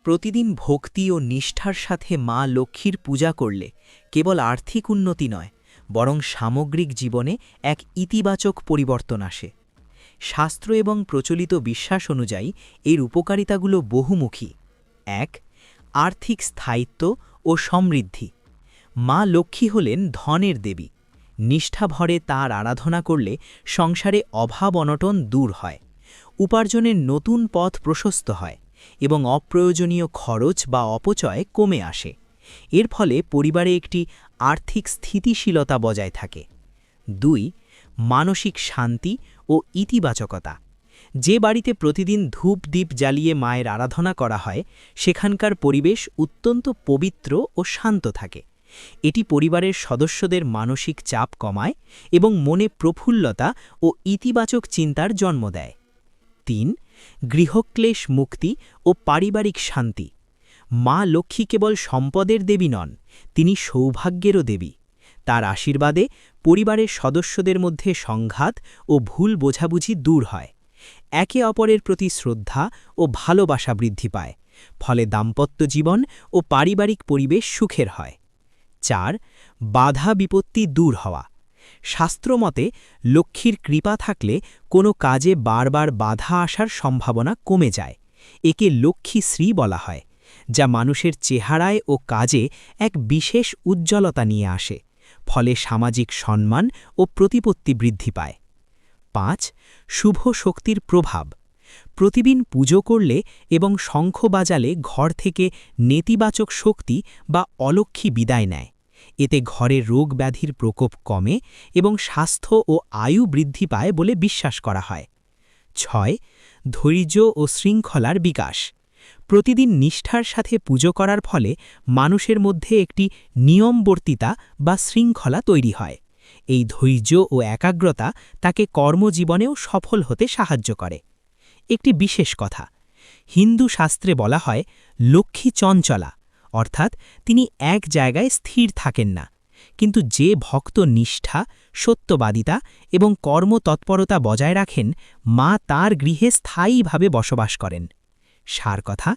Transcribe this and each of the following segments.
প্রতিদিন ভক্তি ও নিষ্ঠার সাথে মা লক্ষ্মীর পূজা করলে কেবল আর্থিক উন্নতি নয়, বরং সামগ্রিক জীবনে এক ইতিবাচক পরিবর্তন আসে। শাস্ত্র এবং প্রচলিত বিশ্বাস অনুযায়ী এর উপকারিতাগুলো বহুমুখী। ১. আর্থিক স্থায়িত্ব ও সমৃদ্ধি। মা লক্ষ্মী হলেন ধনের দেবী। নিষ্ঠাভরে তাঁর আরাধনা করলে সংসারে অভাব অনটন দূর হয়, উপার্জনের নতুন পথ প্রশস্ত হয় এবং অপ্রয়োজনীয় খরচ বা অপচয় কমে আসে। এর ফলে পরিবারে একটি আর্থিক স্থিতিশীলতা বজায় থাকে। ২. মানসিক শান্তি ও ইতিবাচকতা। যে বাড়িতে প্রতিদিন ধূপ দ্বীপ জ্বালিয়ে মায়ের আরাধনা করা হয়, সেখানকার পরিবেশ অত্যন্ত পবিত্র ও শান্ত থাকে। এটি পরিবারের সদস্যদের মানসিক চাপ কমায় এবং মনে প্রফুল্লতা ও ইতিবাচক চিন্তার জন্ম দেয়। ৩. গৃহক্লেশ মুক্তি ও পারিবারিক শান্তি। মা লক্ষ্মী কেবল সম্পদের দেবী নন, তিনি সৌভাগ্যেরও দেবী। তার আশীর্বাদে পরিবারের সদস্যদের মধ্যে সংঘাত ও ভুল বোঝাবুঝি দূর হয়। একে অপরের প্রতি শ্রদ্ধা ও ভালোবাসা বৃদ্ধি পায়, ফলে দাম্পত্য জীবন ও পারিবারিক পরিবেশ সুখের হয়। ৪. বাধা বিপত্তি দূর হওয়া। শাস্ত্রমতে লক্ষ্মীর কৃপা থাকলে কোনো কাজে বারবার বাধা আসার সম্ভাবনা কমে যায়। একে লক্ষ্মীশ্রী বলা হয়, যা মানুষের চেহারায় ও কাজে এক বিশেষ উজ্জ্বলতা নিয়ে আসে, ফলে সামাজিক সম্মান ও প্রতিপত্তি বৃদ্ধি পায়। ৫. শুভ শক্তির প্রভাব। প্রতিদিন পুজো করলে এবং শঙ্খ বাজালে ঘর থেকে নেতিবাচক শক্তি বা অলক্ষ্মী বিদায় নেয়। এতে ঘরে রোগ ব্যাধির প্রকোপ কমে এবং স্বাস্থ্য ও আয়ু বৃদ্ধি পায় বলে বিশ্বাস করা হয়। ৬. ধৈর্য ও শৃঙ্খলার বিকাশ। প্রতিদিন নিষ্ঠার সাথে পুজো করার ফলে মানুষের মধ্যে একটি নিয়মবর্তিতা বা শৃঙ্খলা তৈরি হয়। এই ধৈর্য ও একাগ্রতা তাকে কর্মজীবনেও সফল হতে সাহায্য করে। একটি বিশেষ কথা, হিন্দু শাস্ত্রে বলা হয় লক্ষ্মী চঞ্চলা, অর্থাৎ তিনি এক জায়গায় স্থির থাকেন না। কিন্তু যে ভক্ত নিষ্ঠা, সত্যবাদিতা এবং কর্মতৎপরতা বজায় রাখেন, মা তার গৃহে স্থায়ীভাবে বসবাস করেন। সার কথা,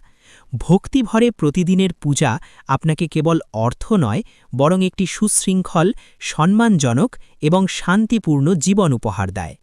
ভক্তিভরে প্রতিদিনের পূজা আপনাকে কেবল অর্থ নয়, বরং একটি সুশৃঙ্খল, সম্মানজনক এবং শান্তিপূর্ণ জীবন উপহার দেয়।